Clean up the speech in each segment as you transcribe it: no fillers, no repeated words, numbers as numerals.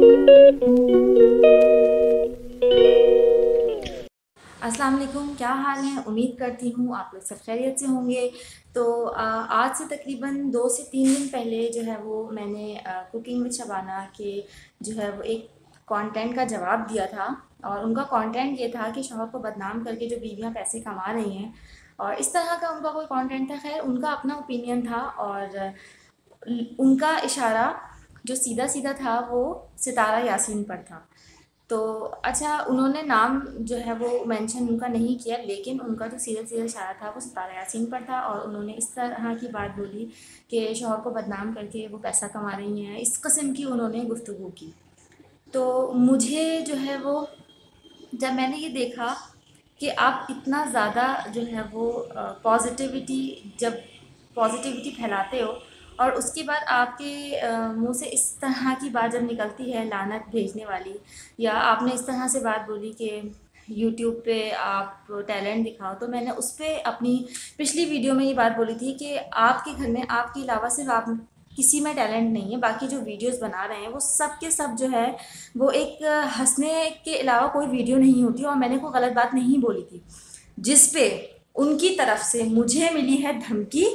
अस्सलाम वालेकुम, क्या हाल है। उम्मीद करती हूँ आप लोग सब खैरियत से होंगे। तो आज से तकरीबन 2 से 3 दिन पहले जो है वो मैंने कुकिंग विद शबाना के जो है वो एक कंटेंट का जवाब दिया था। और उनका कंटेंट ये था कि शौहर को बदनाम करके जो बीवियाँ पैसे कमा रही हैं, और इस तरह का उनका कोई कंटेंट था। खैर, उनका अपना ओपिनियन था, और उनका इशारा जो सीधा सीधा था वो सितारा यासीन पर था। तो अच्छा, उन्होंने नाम जो है वो मेंशन उनका नहीं किया, लेकिन उनका जो सीधा सीधा इशारा था वो सितारा यासीन पर था। और उन्होंने इस तरह की बात बोली कि शौहर को बदनाम करके वो पैसा कमा रही हैं, इस किस्म की उन्होंने गुफ्तगू की। तो मुझे जो है वो, जब मैंने ये देखा कि आप इतना ज़्यादा जो है वो पॉजिटिविटी जब पॉजिटिविटी फैलाते हो, और उसके बाद आपके मुंह से इस तरह की बात जब निकलती है, लानत भेजने वाली, या आपने इस तरह से बात बोली कि यूट्यूब पे आप टैलेंट दिखाओ। तो मैंने उस पर अपनी पिछली वीडियो में ये बात बोली थी कि आपके घर में आपके अलावा सिर्फ आप, किसी में टैलेंट नहीं है। बाकी जो वीडियोस बना रहे हैं वो सब के सब जो है वो एक हंसने के अलावा कोई वीडियो नहीं होती। और मैंने कोई गलत बात नहीं बोली थी, जिस पे उनकी तरफ से मुझे मिली है धमकी।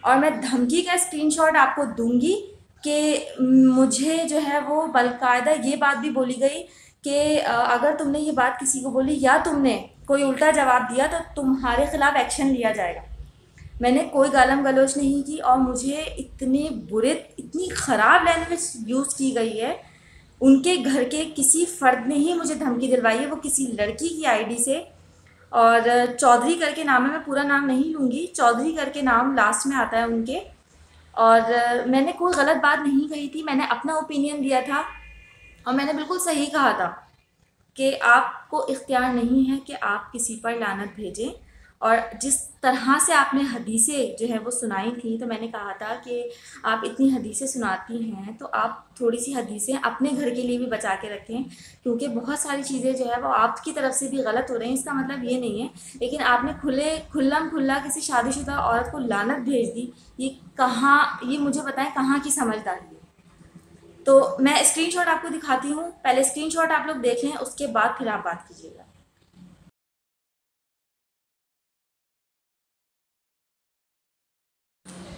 और मैं धमकी का स्क्रीनशॉट आपको दूंगी कि मुझे जो है वो बाकायदा ये बात भी बोली गई कि अगर तुमने ये बात किसी को बोली या तुमने कोई उल्टा जवाब दिया तो तुम्हारे खिलाफ एक्शन लिया जाएगा। मैंने कोई गालम गलोच नहीं की, और मुझे इतनी बुरे, इतनी ख़राब लैंग्वेज यूज़ की गई है। उनके घर के किसी फ़र्द ने ही मुझे धमकी दिलवाई है, वो किसी लड़की की आईडी से। और चौधरी करके नाम है, मैं पूरा नाम नहीं लूँगी, चौधरी करके नाम लास्ट में आता है उनके। और मैंने कोई गलत बात नहीं कही थी, मैंने अपना ओपिनियन दिया था। और मैंने बिल्कुल सही कहा था कि आपको इख्तियार नहीं है कि आप किसी पर लानत भेजें। और जिस तरह से आपने हदीसें जो है वो सुनाई थी, तो मैंने कहा था कि आप इतनी हदीसें सुनाती हैं तो आप थोड़ी सी हदीसें अपने घर के लिए भी बचा के रखें, क्योंकि बहुत सारी चीज़ें जो है वो आपकी तरफ से भी गलत हो रही हैं। इसका मतलब ये नहीं है, लेकिन आपने खुल्लम खुल्ला किसी शादीशुदा औरत को लानत भेज दी। ये कहाँ, ये मुझे बताएं कहाँ की समझदारी है। तो मैं स्क्रीनशॉट आपको दिखाती हूँ, पहले स्क्रीनशॉट आप लोग देख लें, उसके बाद फिर आप बात कीजिएगा।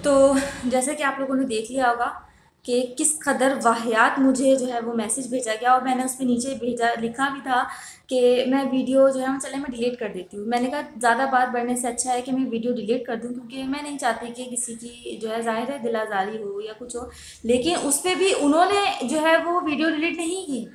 तो जैसे कि आप लोगों ने देख लिया होगा कि किस कदर वाहियात मुझे जो है वो मैसेज भेजा गया, और मैंने उस पे नीचे भेजा, लिखा भी था कि मैं वीडियो जो है वो चले मैं डिलीट कर देती हूँ। मैंने कहा ज़्यादा बात बढ़ने से अच्छा है कि मैं वीडियो डिलीट कर दूँ, क्योंकि मैं नहीं चाहती कि किसी की जो है ज़ाहिर है दिल आज़ारी हो या कुछ हो। लेकिन उस पर भी उन्होंने जो है वो वीडियो डिलीट नहीं की,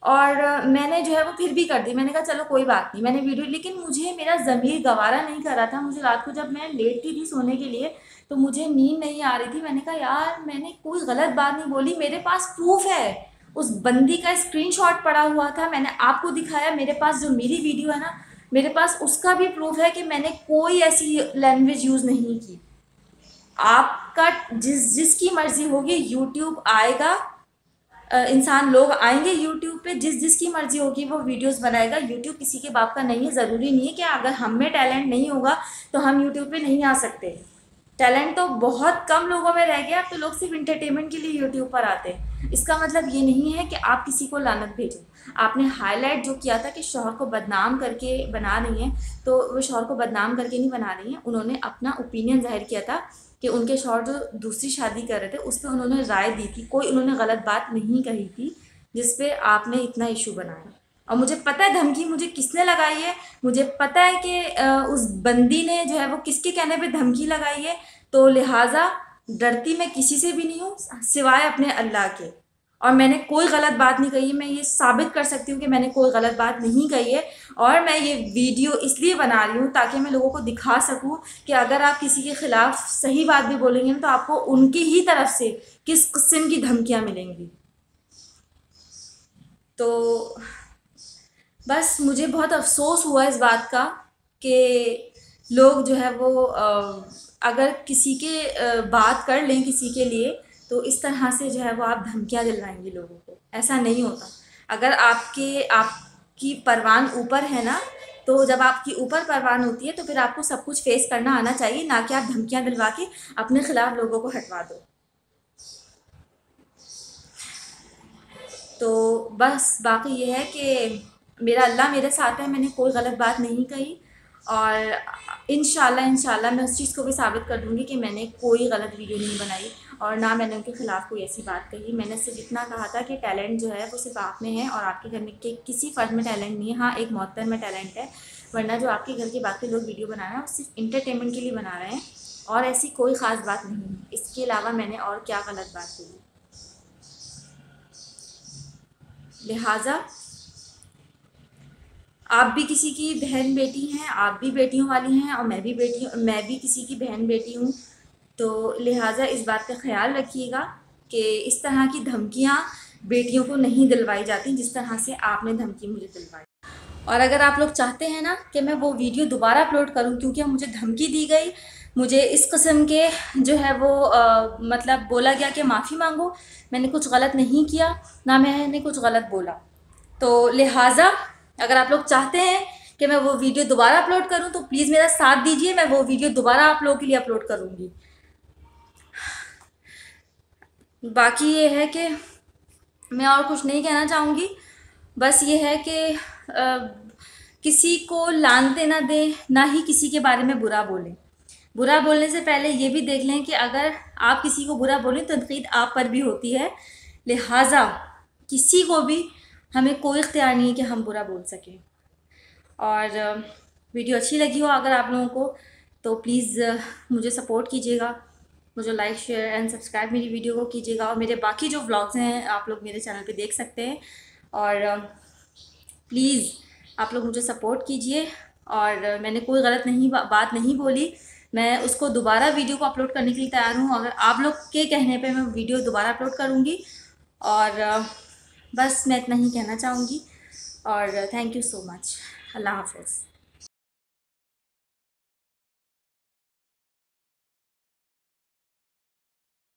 और मैंने जो है वो फिर भी कर दी। मैंने कहा चलो कोई बात नहीं, मैंने वीडियो, लेकिन मुझे मेरा ज़मीर गवारा नहीं कर रहा था। मुझे रात को जब मैं लेटती थी सोने के लिए तो मुझे नींद नहीं आ रही थी। मैंने कहा यार मैंने कोई गलत बात नहीं बोली, मेरे पास प्रूफ है। उस बंदी का स्क्रीनशॉट पड़ा हुआ था, मैंने आपको दिखाया। मेरे पास जो मेरी वीडियो है ना, मेरे पास उसका भी प्रूफ है कि मैंने कोई ऐसी लैंग्वेज यूज़ नहीं की। आपका जिसकी मर्जी होगी यूट्यूब आएगा, इंसान लोग आएंगे यूट्यूब पे, जिसकी मर्जी होगी वो वीडियोस बनाएगा। यूट्यूब किसी के बाप का नहीं है। ज़रूरी नहीं है कि अगर हम में टैलेंट नहीं होगा तो हम यूट्यूब पे नहीं आ सकते। टैलेंट तो बहुत कम लोगों में रह गया, अब तो लोग सिर्फ इंटरटेनमेंट के लिए यूट्यूब पर आते हैं। इसका मतलब ये नहीं है कि आप किसी को लानत भेजें। आपने हाईलाइट जो किया था कि शौहर को बदनाम करके बना रही हैं, तो वो शौहर को बदनाम करके नहीं बना रही हैं। उन्होंने अपना ओपिनियन जाहिर किया था कि उनके शौहर जो दूसरी शादी कर रहे थे उस पर उन्होंने राय दी थी, कोई उन्होंने गलत बात नहीं कही थी जिस पे आपने इतना इशू बनाया। और मुझे पता है धमकी मुझे किसने लगाई है, मुझे पता है कि उस बंदी ने जो है वो किसके कहने पे धमकी लगाई है। तो लिहाजा डरती मैं किसी से भी नहीं हूँ सिवाय अपने अल्लाह के। और मैंने कोई गलत बात नहीं कही है, मैं ये साबित कर सकती हूँ कि मैंने कोई गलत बात नहीं कही है। और मैं ये वीडियो इसलिए बना रही हूँ ताकि मैं लोगों को दिखा सकूँ कि अगर आप किसी के खिलाफ सही बात भी बोलेंगे ना तो आपको उनकी ही तरफ से किस किस्म की धमकियाँ मिलेंगी। तो बस मुझे बहुत अफसोस हुआ इस बात का कि लोग जो है वो अगर किसी के बात कर लें किसी के लिए, तो इस तरह से जो है वो आप धमकियाँ दिलवाएंगे लोगों को। ऐसा नहीं होता। अगर आपकी परवान ऊपर है ना, तो जब आपकी ऊपर परवान होती है तो फिर आपको सब कुछ फेस करना आना चाहिए, ना कि आप धमकियाँ दिलवा के अपने खिलाफ लोगों को हटवा दो। तो बस बाकी ये है कि मेरा अल्लाह मेरे साथ है, मैंने कोई गलत बात नहीं कही, और इंशाल्लाह मैं उस चीज़ को भी साबित कर दूँगी कि मैंने कोई गलत वीडियो नहीं बनाई और ना मैंने उनके ख़िलाफ़ कोई ऐसी बात कही। मैंने सिर्फ इतना कहा था कि टैलेंट जो है वो सिर्फ आप में है और आपके घर में के किसी फ़र्द में टैलेंट नहीं है। हाँ, एक मोहतर में टैलेंट है, वरना जो आपके घर के बाकी लोग वीडियो बना रहे हैं वो सिर्फ इंटरटेनमेंट के लिए बना रहे हैं और ऐसी कोई ख़ास बात नहीं है। इसके अलावा मैंने और क्या गलत बात कही? लिहाजा आप भी किसी की बहन बेटी हैं, आप भी बेटियों वाली हैं और मैं भी किसी की बहन बेटी हूँ। तो लिहाजा इस बात का ख्याल रखिएगा कि इस तरह की धमकियाँ बेटियों को नहीं दिलवाई जाती जिस तरह से आपने धमकी मुझे दिलवाई। और अगर आप लोग चाहते हैं ना कि मैं वो वीडियो दोबारा अपलोड करूं क्योंकि मुझे धमकी दी गई, मुझे इस किस्म के जो है वो मतलब बोला गया कि माफ़ी मांगो, मैंने कुछ गलत नहीं किया, ना मैंने कुछ गलत बोला। तो लिहाजा अगर आप लोग चाहते हैं कि मैं वो वीडियो दोबारा अपलोड करूं तो प्लीज़ मेरा साथ दीजिए, मैं वो वीडियो दोबारा आप लोगों के लिए अपलोड करूंगी। बाकी ये है कि मैं और कुछ नहीं कहना चाहूँगी, बस ये है कि किसी को लानते ना दें, ना ही किसी के बारे में बुरा बोलें। बुरा बोलने से पहले ये भी देख लें कि अगर आप किसी को बुरा बोलें तो तनकीद आप पर भी होती है। लिहाजा किसी को भी हमें कोई इख्तियार नहीं है कि हम बुरा बोल सकें। और वीडियो अच्छी लगी हो अगर आप लोगों को तो प्लीज़ मुझे सपोर्ट कीजिएगा, मुझे लाइक शेयर एंड सब्सक्राइब मेरी वीडियो को कीजिएगा और मेरे बाकी जो व्लॉग्स हैं आप लोग मेरे चैनल पे देख सकते हैं। और प्लीज़ आप लोग मुझे सपोर्ट कीजिए। और मैंने कोई गलत बात नहीं बोली, मैं उसको दोबारा वीडियो को अपलोड करने के लिए तैयार हूँ। अगर आप लोग के कहने पे मैं वीडियो दोबारा अपलोड करूँगी। और बस मैं इतना ही कहना चाहूँगी और थैंक यू सो मच। अल्लाह हाफ़िज़।